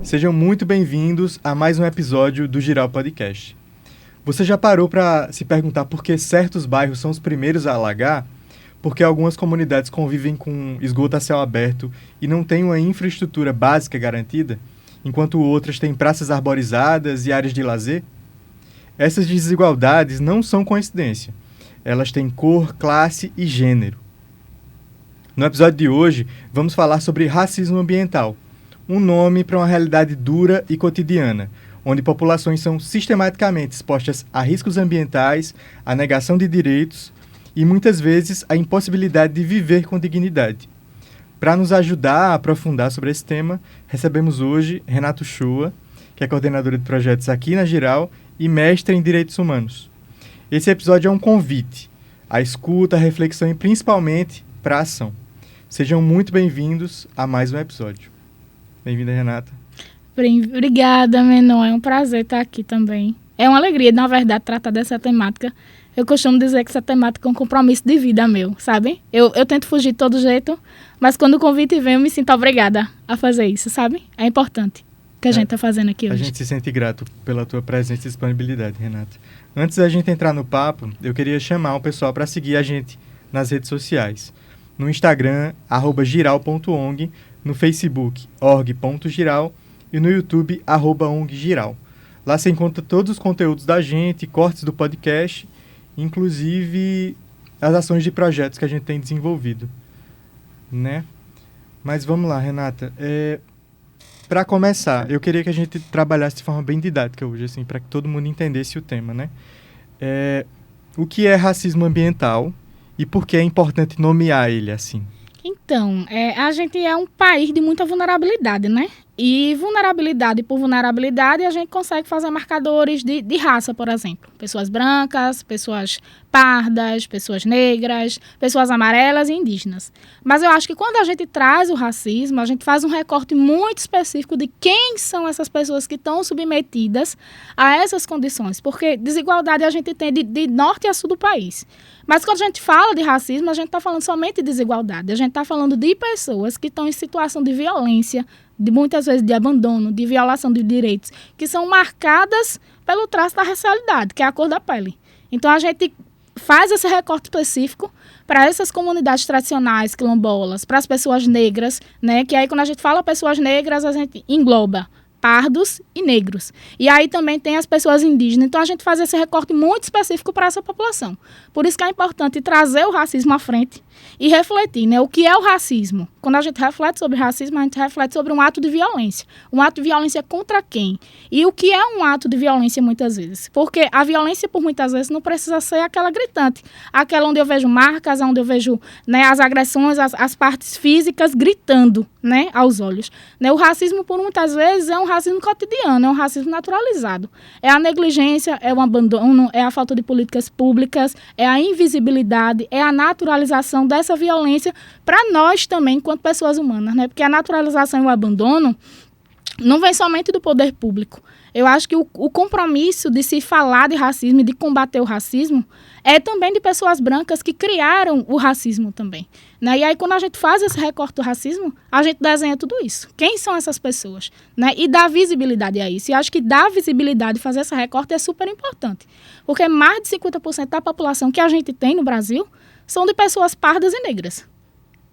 Sejam muito bem-vindos a mais um episódio do Giral Podcast. Você já parou para se perguntar por que certos bairros são os primeiros a alagar? Porque algumas comunidades convivem com esgoto a céu aberto e não têm uma infraestrutura básica garantida, enquanto outras têm praças arborizadas e áreas de lazer? Essas desigualdades não são coincidência. Elas têm cor, classe e gênero. No episódio de hoje, vamos falar sobre racismo ambiental, um nome para uma realidade dura e cotidiana, onde populações são sistematicamente expostas a riscos ambientais, a negação de direitos e, muitas vezes, a impossibilidade de viver com dignidade. Para nos ajudar a aprofundar sobre esse tema, recebemos hoje Renato Shoa, que é coordenadora de projetos aqui na Giral e mestre em Direitos Humanos. Esse episódio é um convite à escuta, à reflexão e, principalmente, para a ação. Sejam muito bem-vindos a mais um episódio. Bem-vinda, Renata. Obrigada, Menor. É um prazer estar aqui também. É uma alegria, na verdade, tratar dessa temática. Eu costumo dizer que essa temática é um compromisso de vida meu, sabe? Eu tento fugir de todo jeito, mas quando o convite vem, eu me sinto obrigada a fazer isso, sabe? É importante o que a gente está fazendo aqui hoje. A gente se sente grato pela tua presença e disponibilidade, Renata. Antes da gente entrar no papo, eu queria chamar o pessoal para seguir a gente nas redes sociais. No Instagram, @giral.ong, no Facebook, org.giral e no YouTube, @onggiral. Lá você encontra todos os conteúdos da gente, cortes do podcast, inclusive as ações de projetos que a gente tem desenvolvido, né? Mas vamos lá, Renata. Para começar, eu queria que a gente trabalhasse de forma bem didática hoje, assim, para que todo mundo entendesse o tema, né? O que é racismo ambiental e por que é importante nomear ele assim? Então, a gente é um país de muita vulnerabilidade, né? E vulnerabilidade por vulnerabilidade, a gente consegue fazer marcadores de raça, por exemplo. Pessoas brancas, pessoas pardas, pessoas negras, pessoas amarelas e indígenas. Mas eu acho que quando a gente traz o racismo, a gente faz um recorte muito específico de quem são essas pessoas que estão submetidas a essas condições. Porque desigualdade a gente tem de norte a sul do país. Mas quando a gente fala de racismo, a gente está falando somente de desigualdade. A gente está falando de pessoas que estão em situação de violência, muitas vezes de abandono, de violação de direitos, que são marcadas pelo traço da racialidade, que é a cor da pele. Então, a gente faz esse recorte específico para essas comunidades tradicionais, quilombolas, para as pessoas negras, né? Que aí, quando a gente fala pessoas negras, a gente engloba pardos e negros. E aí também tem as pessoas indígenas. Então, a gente faz esse recorte muito específico para essa população. Por isso que é importante trazer o racismo à frente e refletir, né? O que é o racismo? Quando a gente reflete sobre racismo, a gente reflete sobre um ato de violência. Um ato de violência contra quem? E o que é um ato de violência muitas vezes? Porque a violência, por muitas vezes, não precisa ser aquela gritante. Aquela onde eu vejo marcas, onde eu vejo, né, as agressões, as partes físicas gritando, né, aos olhos. Né? O racismo, por muitas vezes, é um racismo cotidiano, é um racismo naturalizado. É a negligência, é o abandono, é a falta de políticas públicas, é a invisibilidade, é a naturalização dessa violência para nós também, enquanto pessoas humanas, né? Porque a naturalização e o abandono não vem somente do poder público. Eu acho que o compromisso de se falar de racismo e de combater o racismo é também de pessoas brancas que criaram o racismo também. Né? E aí, quando a gente faz esse recorte do racismo, a gente desenha tudo isso. Quem são essas pessoas? Né? E dá visibilidade a isso. E acho que dar visibilidade, fazer esse recorte é super importante. Porque mais de 50% da população que a gente tem no Brasil são de pessoas pardas e negras.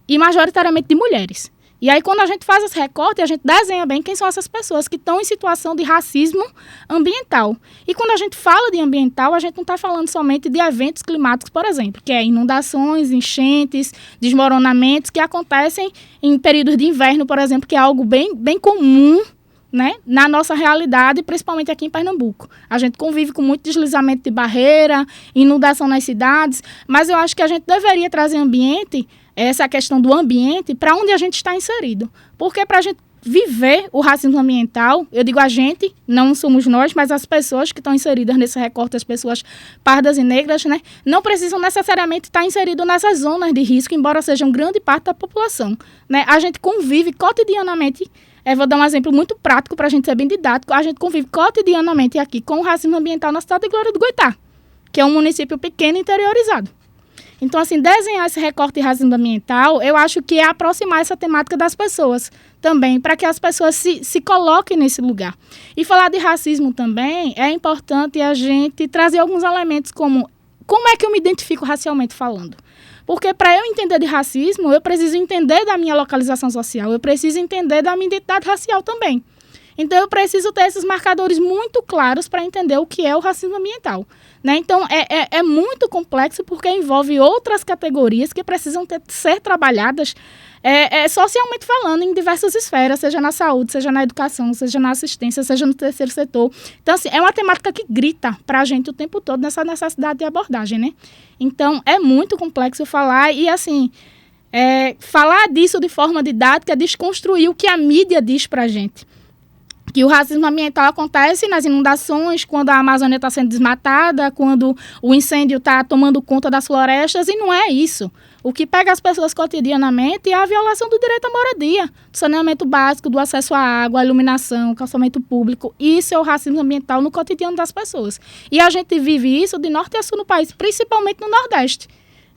E majoritariamente de mulheres. E aí, quando a gente faz esse recorte, a gente desenha bem quem são essas pessoas que estão em situação de racismo ambiental. E quando a gente fala de ambiental, a gente não está falando somente de eventos climáticos, por exemplo, que é inundações, enchentes, desmoronamentos que acontecem em períodos de inverno, por exemplo, que é algo bem comum, né, na nossa realidade, principalmente aqui em Pernambuco. A gente convive com muito deslizamento de barreira, inundação nas cidades, mas eu acho que a gente deveria trazer essa questão do ambiente para onde a gente está inserido. Porque para a gente viver o racismo ambiental, eu digo a gente, não somos nós, mas as pessoas que estão inseridas nesse recorte, as pessoas pardas e negras, né, não precisam necessariamente estar inseridas nessas zonas de risco, embora sejam grande parte da população. Né? A gente convive cotidianamente, vou dar um exemplo muito prático para a gente ser bem didático, a gente convive cotidianamente aqui com o racismo ambiental na cidade de Glória do Goitá, que é um município pequeno e interiorizado. Então, assim, desenhar esse recorte de racismo ambiental, eu acho que é aproximar essa temática das pessoas, também, para que as pessoas se coloquem nesse lugar. E falar de racismo também é importante a gente trazer alguns elementos como é que eu me identifico racialmente falando. Porque para eu entender de racismo, eu preciso entender da minha localização social, eu preciso entender da minha identidade racial também. Então, eu preciso ter esses marcadores muito claros para entender o que é o racismo ambiental. Né? Então, é muito complexo porque envolve outras categorias que precisam ser trabalhadas socialmente falando em diversas esferas, seja na saúde, seja na educação, seja na assistência, seja no terceiro setor. Então, assim, é uma temática que grita para a gente o tempo todo nessa necessidade de abordagem, né? Então, é muito complexo falar e, assim, falar disso de forma didática é desconstruir o que a mídia diz para a gente. Que o racismo ambiental acontece nas inundações, quando a Amazônia está sendo desmatada, quando o incêndio está tomando conta das florestas, e não é isso. O que pega as pessoas cotidianamente é a violação do direito à moradia, do saneamento básico, do acesso à água, à iluminação, calçamento público. Isso é o racismo ambiental no cotidiano das pessoas. E a gente vive isso de norte a sul no país, principalmente no Nordeste.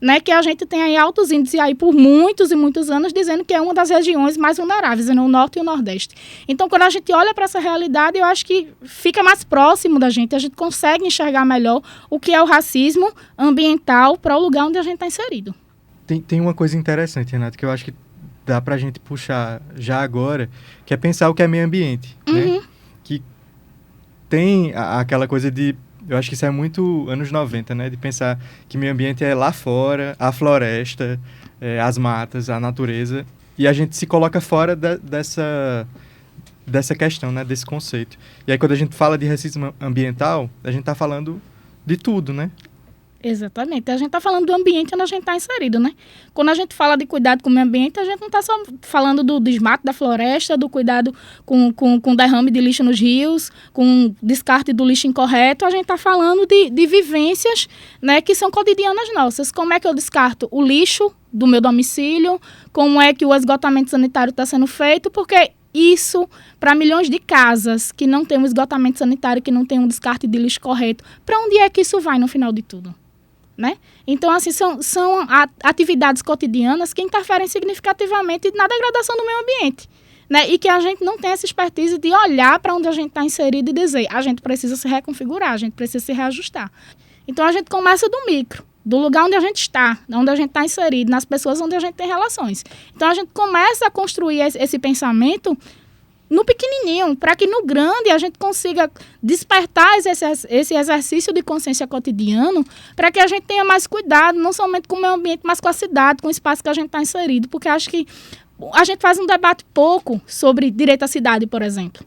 Né, que a gente tem aí altos índices aí por muitos e muitos anos dizendo que é uma das regiões mais vulneráveis, né, o Norte e o Nordeste. Então, quando a gente olha para essa realidade, eu acho que fica mais próximo da gente, a gente consegue enxergar melhor o que é o racismo ambiental para o lugar onde a gente está inserido. Tem uma coisa interessante, Renato, que eu acho que dá para a gente puxar já agora, que é pensar o que é meio ambiente. Né? Que tem aquela coisa de... Eu acho que isso é muito anos 90, né? De pensar que meio ambiente é lá fora, a floresta, as matas, a natureza. E a gente se coloca fora dessa questão, né? Desse conceito. E aí, quando a gente fala de racismo ambiental, a gente está falando de tudo, né? Exatamente. A gente está falando do ambiente onde a gente está inserido, né? Quando a gente fala de cuidado com o meio ambiente, a gente não está só falando do desmato da floresta, do cuidado com derrame de lixo nos rios, com descarte do lixo incorreto. A gente está falando de vivências, né, que são cotidianas nossas. Como é que eu descarto o lixo do meu domicílio? Como é que o esgotamento sanitário está sendo feito? Porque isso, para milhões de casas que não tem um esgotamento sanitário, que não tem um descarte de lixo correto, para onde é que isso vai no final de tudo? Né? Então, assim, são atividades cotidianas que interferem significativamente na degradação do meio ambiente. Né? E que a gente não tem essa expertise de olhar para onde a gente está inserido e dizer, a gente precisa se reconfigurar, a gente precisa se reajustar. Então, a gente começa do micro, do lugar onde a gente está, onde a gente está inserido, nas pessoas onde a gente tem relações. Então, a gente começa a construir esse pensamento no pequenininho, para que no grande a gente consiga despertar esse exercício de consciência cotidiano, para que a gente tenha mais cuidado, não somente com o meio ambiente, mas com a cidade, com o espaço que a gente está inserido. Porque acho que a gente faz um debate pouco sobre direito à cidade, por exemplo.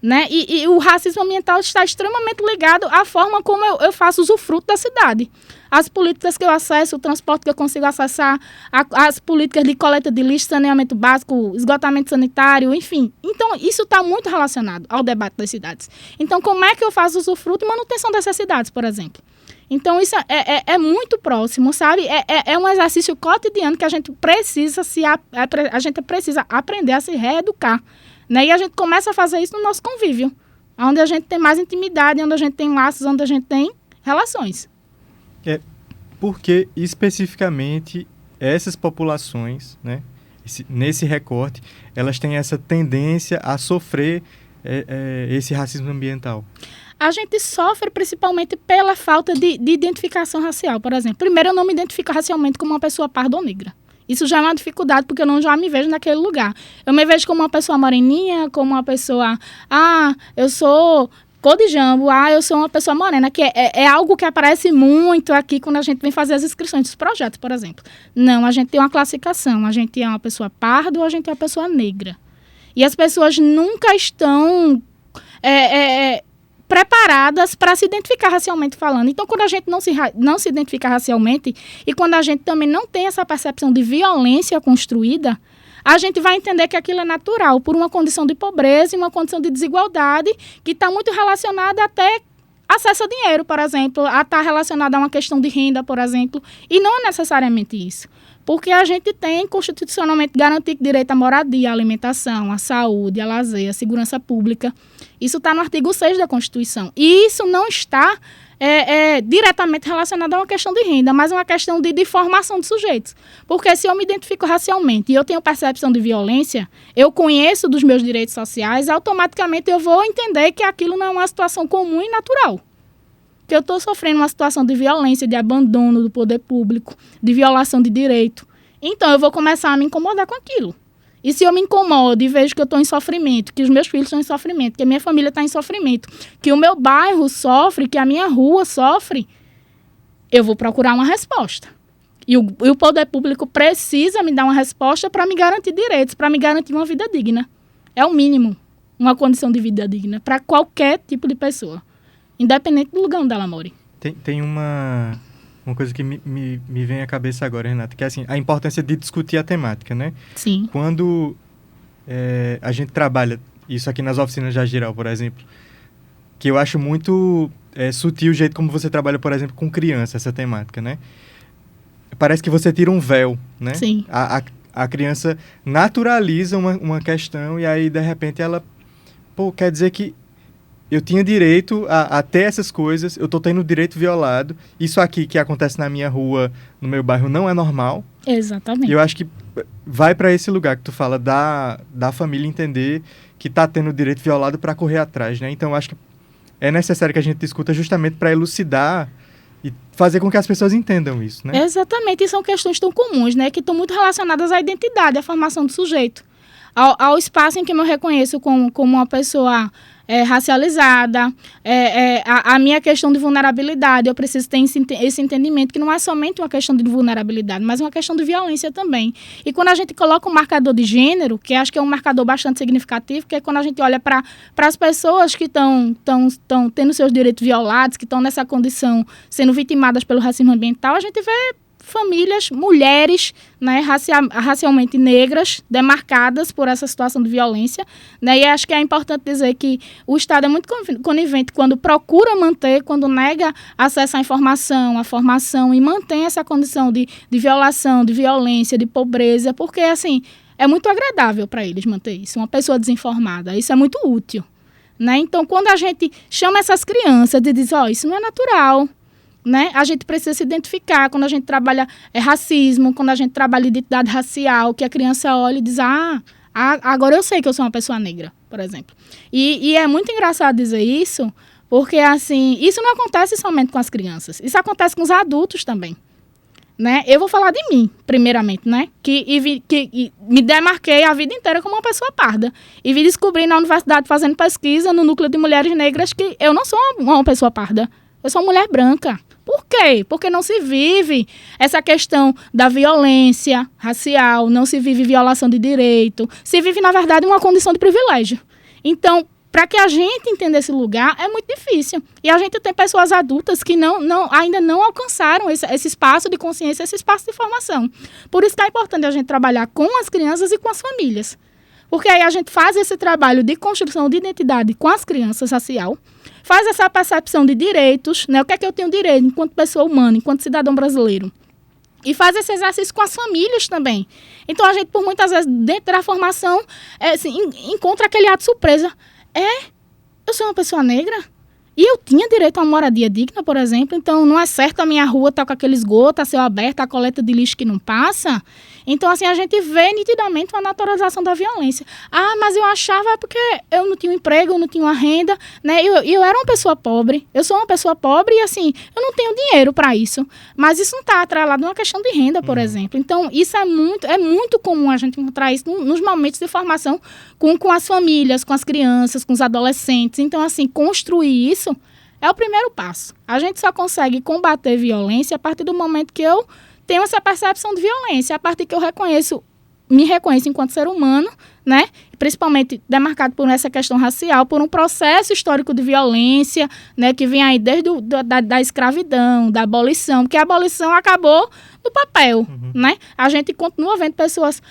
Né? E o racismo ambiental está extremamente ligado à forma como eu faço usufruto da cidade. As políticas que eu acesso, o transporte que eu consigo acessar, as políticas de coleta de lixo, saneamento básico, esgotamento sanitário, enfim. Então, isso está muito relacionado ao debate das cidades. Então, como é que eu faço usufruto e manutenção dessas cidades, por exemplo? Então, isso é muito próximo, sabe? É um exercício cotidiano que a gente precisa aprender a se reeducar. Né? E a gente começa a fazer isso no nosso convívio, onde a gente tem mais intimidade, onde a gente tem laços, onde a gente tem relações. Porque especificamente essas populações, né, nesse recorte, elas têm essa tendência a sofrer esse racismo ambiental? A gente sofre principalmente pela falta de identificação racial, por exemplo. Primeiro, eu não me identifico racialmente como uma pessoa parda ou negra. Isso já é uma dificuldade, porque eu não já me vejo naquele lugar. Eu me vejo como uma pessoa moreninha, como uma pessoa... eu sou cor de jambo, eu sou uma pessoa morena, que é algo que aparece muito aqui quando a gente vem fazer as inscrições dos projetos, por exemplo. Não, a gente tem uma classificação. A gente é uma pessoa parda ou a gente é uma pessoa negra. E as pessoas nunca estão... preparadas para se identificar racialmente falando. Então, quando a gente não se identifica racialmente e quando a gente também não tem essa percepção de violência construída, a gente vai entender que aquilo é natural por uma condição de pobreza e uma condição de desigualdade que está muito relacionada até acesso a dinheiro, por exemplo, a estar relacionada a uma questão de renda, por exemplo, e não é necessariamente isso. Porque a gente tem constitucionalmente garantido direito à moradia, à alimentação, à saúde, a lazer, à segurança pública. Isso está no artigo 6 da Constituição. E isso não está diretamente relacionado a uma questão de renda, mas uma questão de formação de sujeitos. Porque se eu me identifico racialmente e eu tenho percepção de violência, eu conheço dos meus direitos sociais, automaticamente eu vou entender que aquilo não é uma situação comum e natural. Que eu estou sofrendo uma situação de violência, de abandono do poder público, de violação de direito. Então, eu vou começar a me incomodar com aquilo. E se eu me incomodo e vejo que eu estou em sofrimento, que os meus filhos estão em sofrimento, que a minha família está em sofrimento, que o meu bairro sofre, que a minha rua sofre, eu vou procurar uma resposta. E o poder público precisa me dar uma resposta para me garantir direitos, para me garantir uma vida digna. É o mínimo, uma condição de vida digna para qualquer tipo de pessoa, independente do lugar onde ela more. Tem uma coisa que me vem à cabeça agora, Renata, que é assim, a importância de discutir a temática, né? Sim. Quando a gente trabalha, isso aqui nas oficinas de Agiral, por exemplo, que eu acho muito sutil o jeito como você trabalha, por exemplo, com criança, essa temática, né? Parece que você tira um véu, né? Sim. A criança naturaliza uma questão e aí, de repente, ela... quer dizer que eu tinha direito a ter essas coisas, eu estou tendo direito violado. Isso aqui que acontece na minha rua, no meu bairro, não é normal. Exatamente. E eu acho que vai para esse lugar que tu fala da família entender que está tendo direito violado para correr atrás, né? Então, eu acho que é necessário que a gente discuta justamente para elucidar e fazer com que as pessoas entendam isso, né? Exatamente. E são questões tão comuns, né? Que estão muito relacionadas à identidade, à formação do sujeito. Ao espaço em que eu me reconheço como uma pessoa racializada, a minha questão de vulnerabilidade, eu preciso ter esse entendimento que não é somente uma questão de vulnerabilidade, mas uma questão de violência também. E quando a gente coloca um marcador de gênero, que acho que é um marcador bastante significativo, que é quando a gente olha para as pessoas que estão tendo seus direitos violados, que estão nessa condição, sendo vitimadas pelo racismo ambiental, a gente vê famílias, mulheres, né, racialmente negras, demarcadas por essa situação de violência, né, e acho que é importante dizer que o Estado é muito conivente quando procura manter, quando nega acesso à informação, à formação e mantém essa condição de violação, de violência, de pobreza, porque, assim, é muito agradável para eles manter isso, uma pessoa desinformada, isso é muito útil, né, então quando a gente chama essas crianças e diz, isso não é natural, né? A gente precisa se identificar quando a gente trabalha racismo, quando a gente trabalha identidade racial, que a criança olha e diz, agora eu sei que eu sou uma pessoa negra, por exemplo. E é muito engraçado dizer isso, porque assim, isso não acontece somente com as crianças, isso acontece com os adultos também. Né? Eu vou falar de mim, primeiramente, né? Que me demarquei a vida inteira como uma pessoa parda. E vi descobrir na universidade, fazendo pesquisa no núcleo de mulheres negras, que eu não sou uma pessoa parda, eu sou uma mulher branca. Por quê? Porque não se vive essa questão da violência racial, não se vive violação de direito, se vive, na verdade, uma condição de privilégio. Então, para que a gente entenda esse lugar, é muito difícil. E a gente tem pessoas adultas que ainda não alcançaram esse espaço de consciência, esse espaço de formação. Por isso que é importante a gente trabalhar com as crianças e com as famílias. Porque aí a gente faz esse trabalho de construção de identidade com as crianças racial, faz essa percepção de direitos, né? O que é que eu tenho direito enquanto pessoa humana, enquanto cidadão brasileiro. E faz esse exercício com as famílias também. Então, a gente, por muitas vezes, dentro da formação, encontra aquele ato surpresa. Eu sou uma pessoa negra? E eu tinha direito a uma moradia digna, por exemplo, então não é certo a minha rua estar com aquele esgoto a céu aberto, a coleta de lixo que não passa. Então, assim, a gente vê nitidamente uma naturalização da violência. Mas eu achava porque eu não tinha um emprego, eu não tinha uma renda, né? Eu era uma pessoa pobre, eu sou uma pessoa pobre e, assim, eu não tenho dinheiro para isso. Mas isso não está atrelado a uma questão de renda, por exemplo. Então, isso é muito comum a gente encontrar isso nos momentos de formação com as famílias, com as crianças, com os adolescentes. Então, assim, construir isso é o primeiro passo. A gente só consegue combater violência a partir do momento que eu tenho essa percepção de violência, a partir que eu me reconheço enquanto ser humano, né? Principalmente demarcado por essa questão racial, por um processo histórico de violência, né? Que vem aí desde da escravidão, da abolição, porque a abolição acabou no papel, né? A gente continua vendo pessoas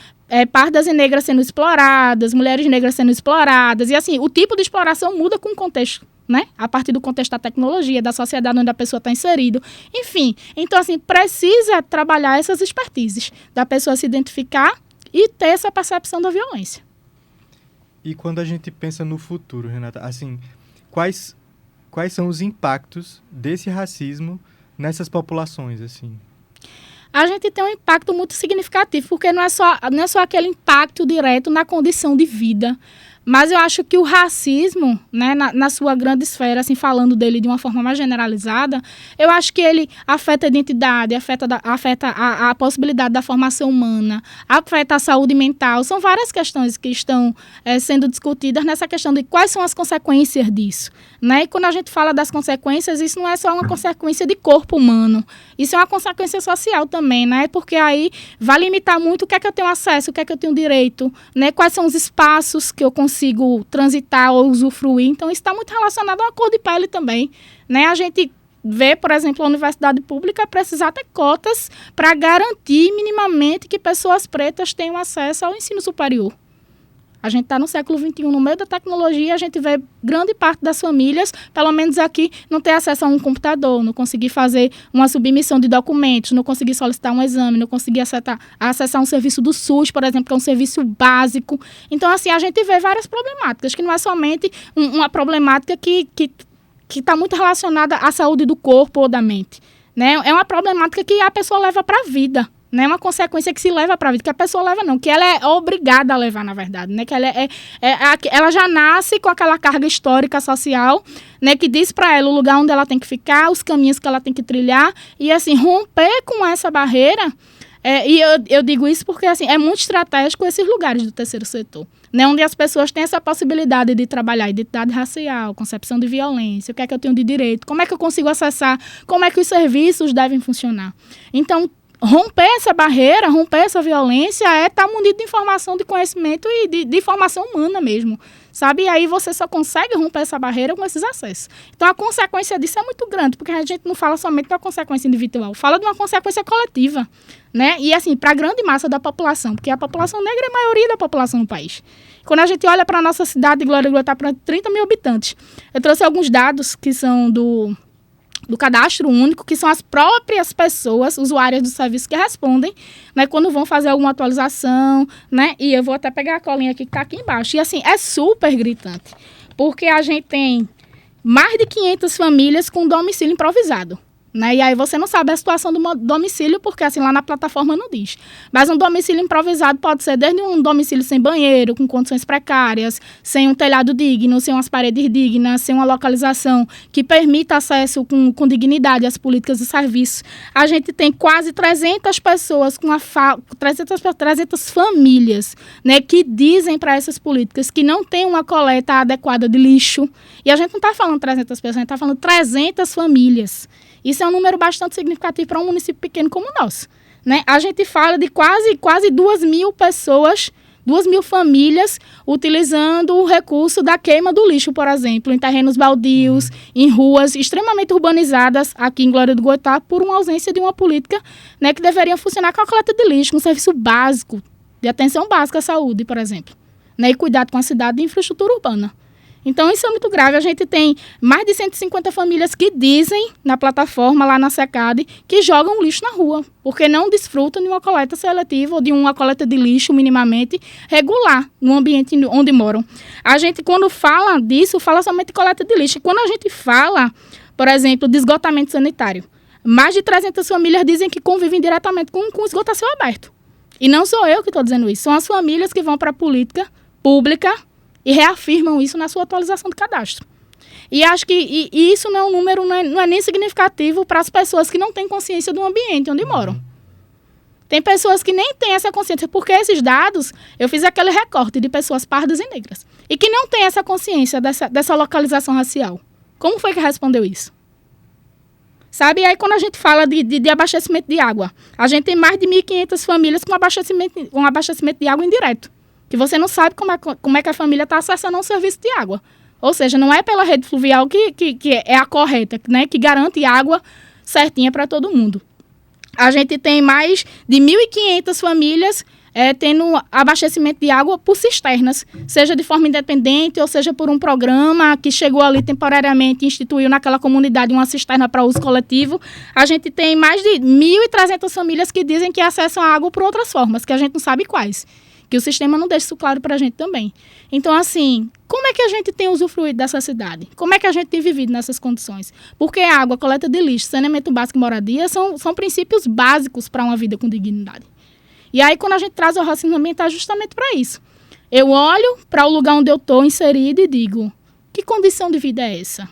pardas e negras sendo exploradas, mulheres negras sendo exploradas, e assim, o tipo de exploração muda com o contexto né? A partir do contexto da tecnologia, da sociedade onde a pessoa está inserida. Enfim, então, assim, precisa trabalhar essas expertises, da pessoa se identificar e ter essa percepção da violência. E quando a gente pensa no futuro, Renata, assim, quais são os impactos desse racismo nessas populações, assim? A gente tem um impacto muito significativo, porque não é só aquele impacto direto na condição de vida, mas eu acho que o racismo, né, na sua grande esfera, assim, falando dele de uma forma mais generalizada, eu acho que ele afeta a identidade, afeta a possibilidade da formação humana, afeta a saúde mental. São várias questões que estão sendo discutidas nessa questão de quais são as consequências disso, né? E quando a gente fala das consequências, isso não é só uma consequência de corpo humano, isso é uma consequência social também, né? Porque aí vai limitar muito o que é que eu tenho acesso, o que é que eu tenho direito, né? Quais são os espaços que eu consigo transitar ou usufruir. Então, isso está muito relacionado à cor de pele também, né? A gente vê, por exemplo, a universidade pública precisar ter cotas para garantir minimamente que pessoas pretas tenham acesso ao ensino superior. A gente está no século XXI, no meio da tecnologia, a gente vê grande parte das famílias, pelo menos aqui, não ter acesso a um computador, não conseguir fazer uma submissão de documentos, não conseguir solicitar um exame, não conseguir acessar um serviço do SUS, por exemplo, que é um serviço básico. Então, assim, a gente vê várias problemáticas, que não é somente uma problemática que está muito relacionada à saúde do corpo ou da mente, né? É uma problemática que a pessoa leva para a vida. Não é uma consequência que se leva para a vida, que a pessoa leva não, que ela é obrigada a levar, na verdade, né? Que ela já nasce com aquela carga histórica social, né? Que diz para ela o lugar onde ela tem que ficar, os caminhos que ela tem que trilhar, e assim, romper com essa barreira, e eu digo isso porque assim, é muito estratégico esses lugares do terceiro setor, né? Onde as pessoas têm essa possibilidade de trabalhar identidade racial, concepção de violência, o que é que eu tenho de direito, como é que eu consigo acessar, como é que os serviços devem funcionar. Então, romper essa barreira, romper essa violência é estar munido de informação, de conhecimento e de formação humana mesmo, sabe? E aí você só consegue romper essa barreira com esses acessos. Então, a consequência disso é muito grande, porque a gente não fala somente de uma consequência individual, fala de uma consequência coletiva, né? E assim, para a grande massa da população, porque a população negra é a maioria da população no país. Quando a gente olha para a nossa cidade, Glória está para 30 mil habitantes. Eu trouxe alguns dados que são do cadastro único, que são as próprias pessoas, usuárias do serviço, que respondem, né, quando vão fazer alguma atualização, né, e eu vou até pegar a colinha aqui que está aqui embaixo. E assim, é super gritante, porque a gente tem mais de 500 famílias com domicílio improvisado. Né? E aí você não sabe a situação do domicílio, porque assim lá na plataforma não diz. Mas um domicílio improvisado pode ser desde um domicílio sem banheiro, com condições precárias, sem um telhado digno, sem umas paredes dignas, sem uma localização que permita acesso com dignidade às políticas e serviços. A gente tem quase 300 pessoas, 300 famílias, né, que dizem para essas políticas que não tem uma coleta adequada de lixo. E a gente não está falando 300 pessoas, a gente está falando 300 famílias. Isso é um número bastante significativo para um município pequeno como o nosso, né? A gente fala de quase 2.000 pessoas, 2.000 famílias utilizando o recurso da queima do lixo, por exemplo, em terrenos baldios, em ruas extremamente urbanizadas aqui em Glória do Goitá, por uma ausência de uma política, né, que deveria funcionar com a coleta de lixo, um serviço básico, de atenção básica à saúde, por exemplo, né, e cuidado com a cidade e infraestrutura urbana. Então, isso é muito grave. A gente tem mais de 150 famílias que dizem, na plataforma, lá na SECAD, que jogam lixo na rua, porque não desfrutam de uma coleta seletiva ou de uma coleta de lixo minimamente regular no ambiente onde moram. A gente, quando fala disso, fala somente de coleta de lixo. Quando a gente fala, por exemplo, de esgotamento sanitário, mais de 300 famílias dizem que convivem diretamente com esgoto a céu aberto. E não sou eu que estou dizendo isso, são as famílias que vão para a política pública e reafirmam isso na sua atualização de cadastro. E acho que isso não é um número, não é nem significativo para as pessoas que não têm consciência do ambiente onde moram. Tem pessoas que nem têm essa consciência, porque esses dados, eu fiz aquele recorte de pessoas pardas e negras, e que não têm essa consciência dessa localização racial. Como foi que respondeu isso? Sabe, e aí quando a gente fala de abastecimento de água, a gente tem mais de 1.500 famílias com abastecimento de água indireto, que você não sabe como é que a família está acessando um serviço de água. Ou seja, não é pela rede fluvial que é a correta, né, que garante água certinha para todo mundo. A gente tem mais de 1.500 famílias tendo abastecimento de água por cisternas, seja de forma independente ou seja por um programa que chegou ali temporariamente e instituiu naquela comunidade uma cisterna para uso coletivo. A gente tem mais de 1.300 famílias que dizem que acessam a água por outras formas, que a gente não sabe quais. Que o sistema não deixa isso claro para a gente também. Então, assim, como é que a gente tem usufruído dessa cidade? Como é que a gente tem vivido nessas condições? Porque a água, coleta de lixo, saneamento básico e moradia são princípios básicos para uma vida com dignidade. E aí, quando a gente traz o racismo ambiental, é justamente para isso. Eu olho para o lugar onde eu estou inserida e digo, que condição de vida é essa?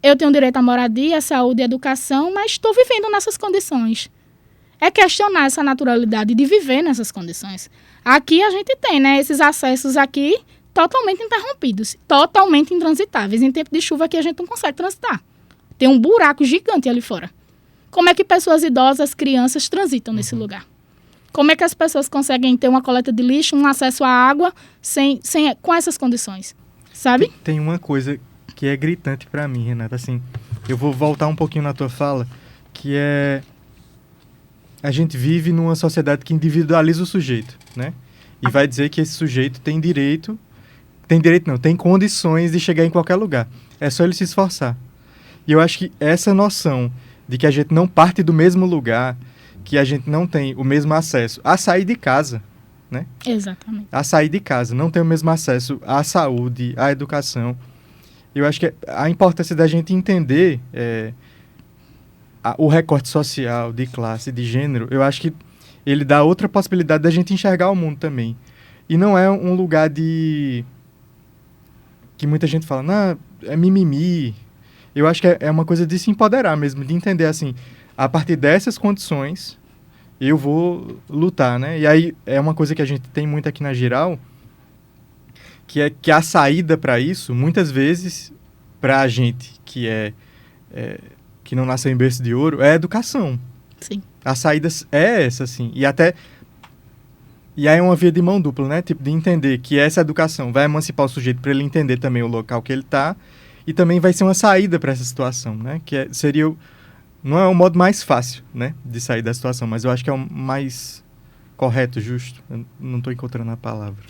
Eu tenho direito à moradia, à saúde e à educação, mas estou vivendo nessas condições. É questionar essa naturalidade de viver nessas condições. Aqui a gente tem, né, esses acessos aqui totalmente interrompidos, totalmente intransitáveis. Em tempo de chuva aqui a gente não consegue transitar. Tem um buraco gigante ali fora. Como é que pessoas idosas, crianças transitam nesse lugar? Como é que as pessoas conseguem ter uma coleta de lixo, um acesso à água com essas condições? Sabe? Tem uma coisa que é gritante para mim, Renata. Assim, eu vou voltar um pouquinho na tua fala, que é... A gente vive numa sociedade que individualiza o sujeito, né? E vai dizer que esse sujeito tem condições de chegar em qualquer lugar. É só ele se esforçar. E eu acho que essa noção de que a gente não parte do mesmo lugar, que a gente não tem o mesmo acesso a sair de casa, né? Exatamente. A sair de casa, não tem o mesmo acesso à saúde, à educação. Eu acho que a importância da gente entender... o recorte social, de classe, de gênero, eu acho que ele dá outra possibilidade da gente enxergar o mundo também. E não é um lugar que muita gente fala, não, é mimimi. Eu acho que é uma coisa de se empoderar mesmo, de entender assim, a partir dessas condições, eu vou lutar, né? E aí é uma coisa que a gente tem muito aqui na Giral, que é que a saída para isso, muitas vezes, para a gente que não nasceu em berço de ouro, é a educação. Sim. A saída é essa, assim. E aí é uma via de mão dupla, né? Tipo, de entender que essa educação vai emancipar o sujeito para ele entender também o local que ele está e também vai ser uma saída para essa situação, né? Que não é o modo mais fácil, né? De sair da situação, mas eu acho que é o mais correto, justo. Eu não estou encontrando a palavra.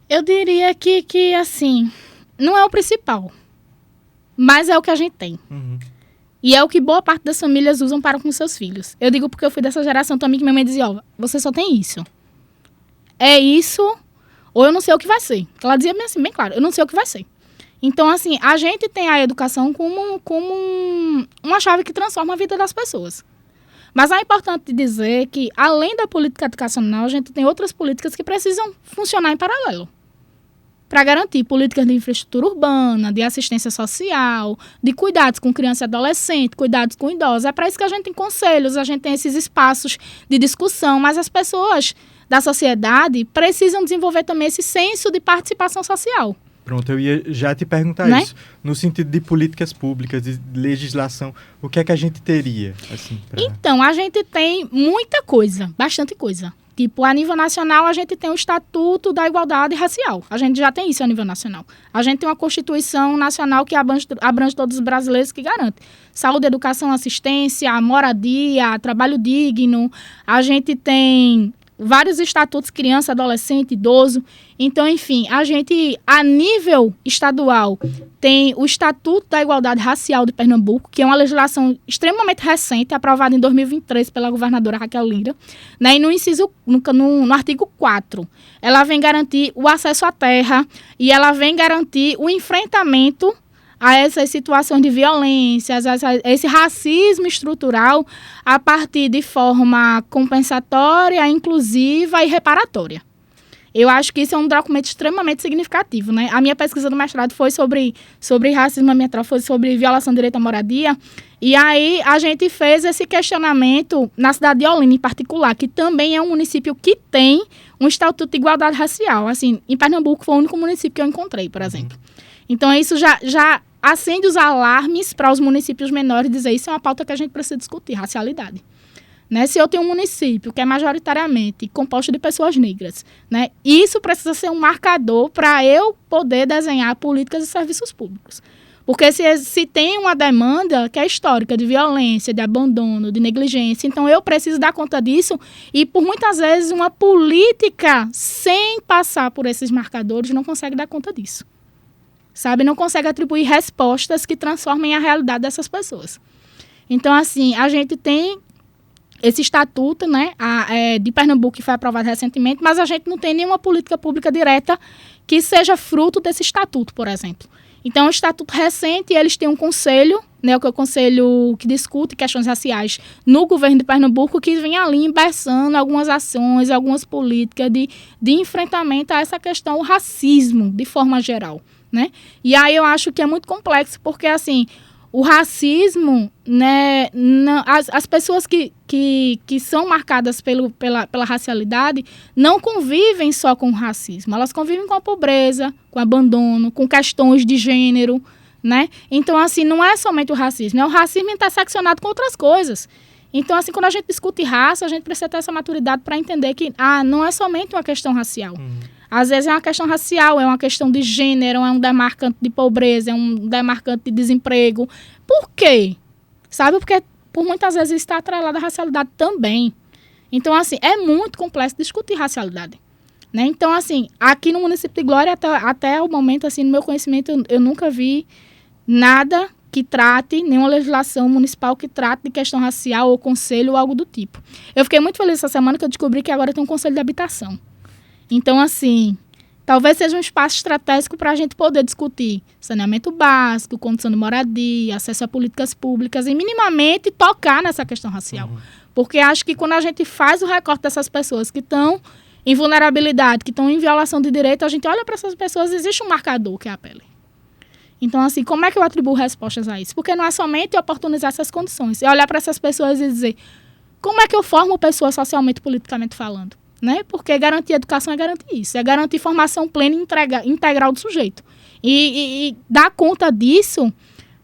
Eu diria que, assim, não é o principal, mas é o que a gente tem. Uhum. E é o que boa parte das famílias usam para com seus filhos. Eu digo porque eu fui dessa geração também que minha mãe dizia, você só tem isso. É isso, ou eu não sei o que vai ser. Ela dizia assim, bem claro, eu não sei o que vai ser. Então, assim, a gente tem a educação como uma chave que transforma a vida das pessoas. Mas é importante dizer que, além da política educacional, a gente tem outras políticas que precisam funcionar em paralelo. Para garantir políticas de infraestrutura urbana, de assistência social, de cuidados com criança e adolescente, cuidados com idosos. É para isso que a gente tem conselhos, a gente tem esses espaços de discussão, mas as pessoas da sociedade precisam desenvolver também esse senso de participação social. Pronto, eu ia já te perguntar isso. No sentido de políticas públicas, de legislação, o que é que a gente teria? Assim, Então, a gente tem muita coisa, bastante coisa. Tipo, a nível nacional, a gente tem o Estatuto da Igualdade Racial. A gente já tem isso a nível nacional. A gente tem uma Constituição Nacional que abrange todos os brasileiros, que garante saúde, educação, assistência, moradia, trabalho digno. A gente tem vários estatutos, criança, adolescente, idoso. Então, enfim, a gente, a nível estadual, tem o Estatuto da Igualdade Racial de Pernambuco, que é uma legislação extremamente recente, aprovada em 2023 pela governadora Raquel Lira, né? E no artigo 4, ela vem garantir o acesso à terra e ela vem garantir o enfrentamento a essas situações de violência, a esse racismo estrutural a partir de forma compensatória, inclusiva e reparatória. Eu acho que isso é um documento extremamente significativo, né? A minha pesquisa do mestrado foi sobre racismo ambiental, foi sobre violação do direito à moradia. E aí a gente fez esse questionamento na cidade de Olinda, em particular, que também é um município que tem um Estatuto de Igualdade Racial. Assim, em Pernambuco foi o único município que eu encontrei, por exemplo. Então isso já acende os alarmes para os municípios menores dizer isso é uma pauta que a gente precisa discutir, racialidade. Né? Se eu tenho um município que é majoritariamente composto de pessoas negras, né? Isso precisa ser um marcador para eu poder desenhar políticas e serviços públicos. Porque se tem uma demanda que é histórica de violência, de abandono, de negligência, então eu preciso dar conta disso e, por muitas vezes, uma política sem passar por esses marcadores não consegue dar conta disso. Sabe? Não consegue atribuir respostas que transformem a realidade dessas pessoas. Então, assim, a gente tem esse estatuto, né, de Pernambuco, que foi aprovado recentemente, mas a gente não tem nenhuma política pública direta que seja fruto desse estatuto, por exemplo. Então, é um estatuto recente e eles têm um conselho, né, que é o conselho que discute questões raciais no governo de Pernambuco, que vem ali embaçando algumas ações, algumas políticas de enfrentamento a essa questão, o racismo, de forma geral, né? E aí eu acho que é muito complexo, porque, assim, o racismo, né, as pessoas que são marcadas pela racialidade não convivem só com o racismo, elas convivem com a pobreza, com o abandono, com questões de gênero, né? Então, assim, não é somente o racismo, é o racismo interseccionado com outras coisas. Então, assim, quando a gente discute raça, a gente precisa ter essa maturidade para entender que não é somente uma questão racial. Às vezes é uma questão racial, é uma questão de gênero, é um demarcante de pobreza, é um demarcante de desemprego. Por quê? Sabe? Porque por muitas vezes está atrelado à racialidade também. Então, assim, é muito complexo discutir racialidade, né? Então, assim, aqui no município de Glória, até o momento, assim, no meu conhecimento, eu nunca vi nada que trate, nenhuma legislação municipal que trate de questão racial ou conselho ou algo do tipo. Eu fiquei muito feliz essa semana que eu descobri que agora tem um conselho de habitação. Então, assim, talvez seja um espaço estratégico para a gente poder discutir saneamento básico, condição de moradia, acesso a políticas públicas e minimamente tocar nessa questão racial. Porque acho que quando a gente faz o recorte dessas pessoas que estão em vulnerabilidade, que estão em violação de direito, a gente olha para essas pessoas e existe um marcador que é a pele. Então, assim, como é que eu atribuo respostas a isso? Porque não é somente oportunizar essas condições, é olhar para essas pessoas e dizer como é que eu formo pessoas socialmente e politicamente falando. Né? Porque garantir educação é garantir isso, é garantir formação plena e integral do sujeito. E dar conta disso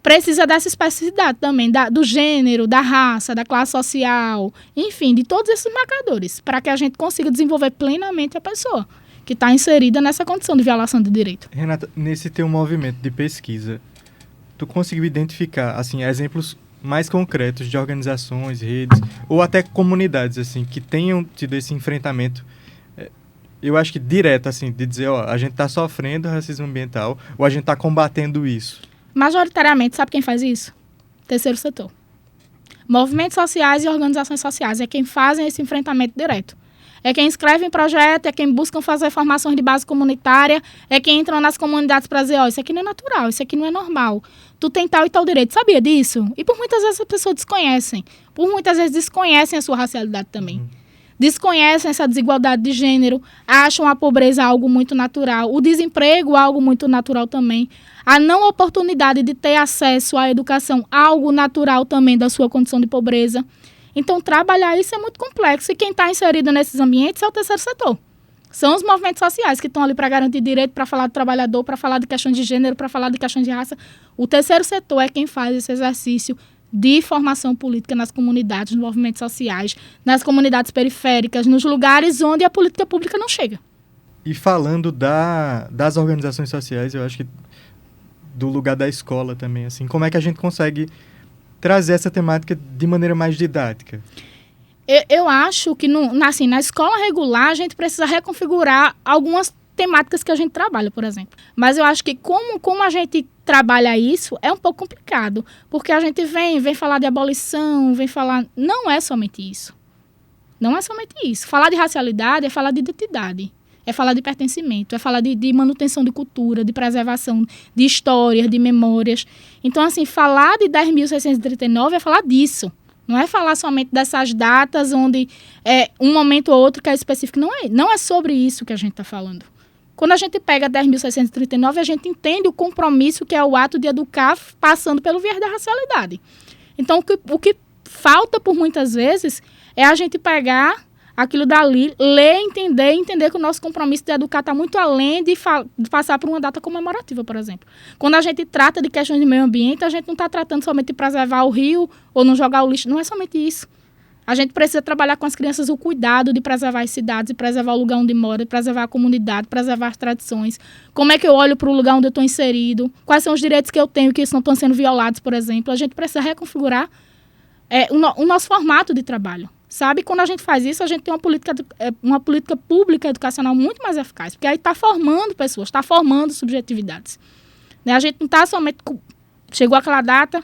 precisa dessa especificidade também, do gênero, da raça, da classe social, enfim, de todos esses marcadores, para que a gente consiga desenvolver plenamente a pessoa que está inserida nessa condição de violação de direito. Renata, nesse teu movimento de pesquisa, tu conseguiu identificar, assim, exemplos mais concretos de organizações, redes, ou até comunidades, assim, que tenham tido esse enfrentamento, eu acho que direto, assim, de dizer, ó, a gente está sofrendo racismo ambiental, ou a gente está combatendo isso? Majoritariamente, sabe quem faz isso? Terceiro setor. Movimentos sociais e organizações sociais é quem fazem esse enfrentamento direto. É quem escreve em projeto, é quem busca fazer formações de base comunitária, é quem entra nas comunidades para dizer, ó, isso aqui não é natural, isso aqui não é normal. Tu tem tal e tal direito, sabia disso? E por muitas vezes as pessoas desconhecem. Por muitas vezes desconhecem a sua racialidade também. Desconhecem essa desigualdade de gênero, acham a pobreza algo muito natural, o desemprego algo muito natural também. A não oportunidade de ter acesso à educação, algo natural também da sua condição de pobreza. Então, trabalhar isso é muito complexo. E quem está inserido nesses ambientes é o terceiro setor. São os movimentos sociais que estão ali para garantir direito, para falar do trabalhador, para falar de questões de gênero, para falar de questões de raça. O terceiro setor é quem faz esse exercício de formação política nas comunidades, nos movimentos sociais, nas comunidades periféricas, nos lugares onde a política pública não chega. E falando das organizações sociais, eu acho que do lugar da escola também, assim, como é que a gente consegue trazer essa temática de maneira mais didática? Eu acho que na escola regular a gente precisa reconfigurar algumas temáticas que a gente trabalha, por exemplo. Mas eu acho que como a gente trabalha isso é um pouco complicado, porque a gente vem falar de abolição, vem falar... Não é somente isso. Não é somente isso. Falar de racialidade é falar de identidade, é falar de pertencimento, é falar de manutenção de cultura, de preservação de histórias, de memórias. Então, assim, falar de 10.639 é falar disso. Não é falar somente dessas datas onde um momento ou outro que é específico. Não é sobre isso que a gente está falando. Quando a gente pega 10.639, a gente entende o compromisso que é o ato de educar passando pelo viés da racialidade. Então, o que falta por muitas vezes é a gente pegar aquilo dali, ler, entender que o nosso compromisso de educar está muito além de passar por uma data comemorativa, por exemplo. Quando a gente trata de questões de meio ambiente, a gente não está tratando somente de preservar o rio ou não jogar o lixo. Não é somente isso. A gente precisa trabalhar com as crianças o cuidado de preservar as cidades, de preservar o lugar onde mora, de preservar a comunidade, preservar as tradições. Como é que eu olho para o lugar onde eu estou inserido? Quais são os direitos que eu tenho que não estão sendo violados, por exemplo? A gente precisa reconfigurar o nosso formato de trabalho. Sabe? Quando a gente faz isso, a gente tem uma política pública educacional muito mais eficaz. Porque aí está formando pessoas, está formando subjetividades. Né? A gente não está somente... Chegou aquela data,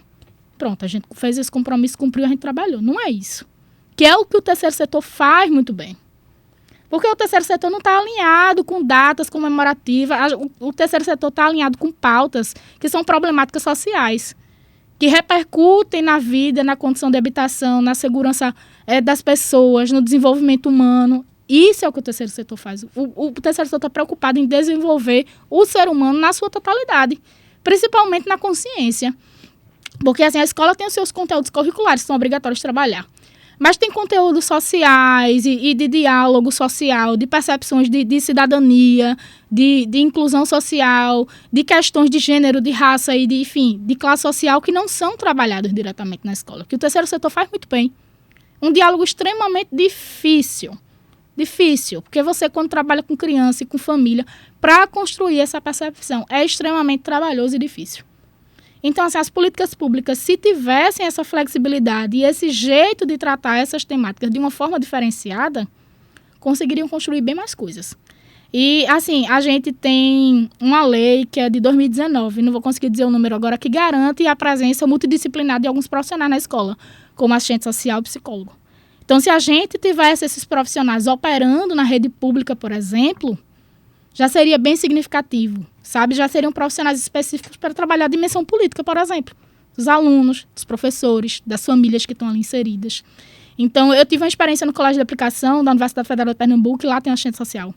pronto, a gente fez esse compromisso, cumpriu, a gente trabalhou. Não é isso. Que é o que o terceiro setor faz muito bem. Porque o terceiro setor não está alinhado com datas comemorativas. O terceiro setor está alinhado com pautas que são problemáticas sociais, que repercutem na vida, na condição de habitação, na segurança das pessoas, no desenvolvimento humano. Isso é o que o terceiro setor faz. O terceiro setor está preocupado em desenvolver o ser humano na sua totalidade, principalmente na consciência. Porque assim, a escola tem os seus conteúdos curriculares que são obrigatórios de trabalhar. Mas tem conteúdos sociais e de diálogo social, de percepções de cidadania, de inclusão social, de questões de gênero, de raça e de classe social que não são trabalhados diretamente na escola. Que o terceiro setor faz muito bem. Um diálogo extremamente difícil. Difícil, porque você, quando trabalha com criança e com família, para construir essa percepção, é extremamente trabalhoso e difícil. Então, assim, as políticas públicas, se tivessem essa flexibilidade e esse jeito de tratar essas temáticas de uma forma diferenciada, conseguiriam construir bem mais coisas. E, assim, a gente tem uma lei que é de 2019, não vou conseguir dizer o número agora, que garante a presença multidisciplinar de alguns profissionais na escola, como assistente social e psicólogo. Então, se a gente tivesse esses profissionais operando na rede pública, por exemplo, já seria bem significativo, sabe? Já seriam profissionais específicos para trabalhar a dimensão política, por exemplo, dos alunos, dos professores, das famílias que estão ali inseridas. Então, eu tive uma experiência no Colégio de Aplicação da Universidade Federal de Pernambuco e lá tem assistente social.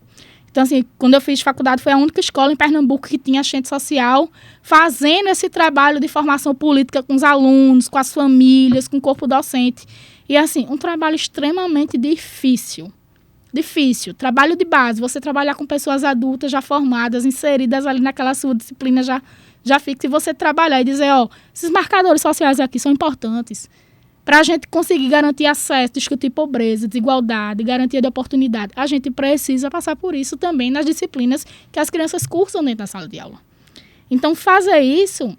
Então, assim, quando eu fiz faculdade, foi a única escola em Pernambuco que tinha assistente social fazendo esse trabalho de formação política com os alunos, com as famílias, com o corpo docente. E, assim, um trabalho extremamente difícil. Difícil. Trabalho de base. Você trabalhar com pessoas adultas já formadas, inseridas ali naquela sua disciplina já fixa. E você trabalhar e dizer, esses marcadores sociais aqui são importantes para a gente conseguir garantir acesso, discutir pobreza, desigualdade, garantia de oportunidade. A gente precisa passar por isso também nas disciplinas que as crianças cursam dentro da sala de aula. Então, fazer isso,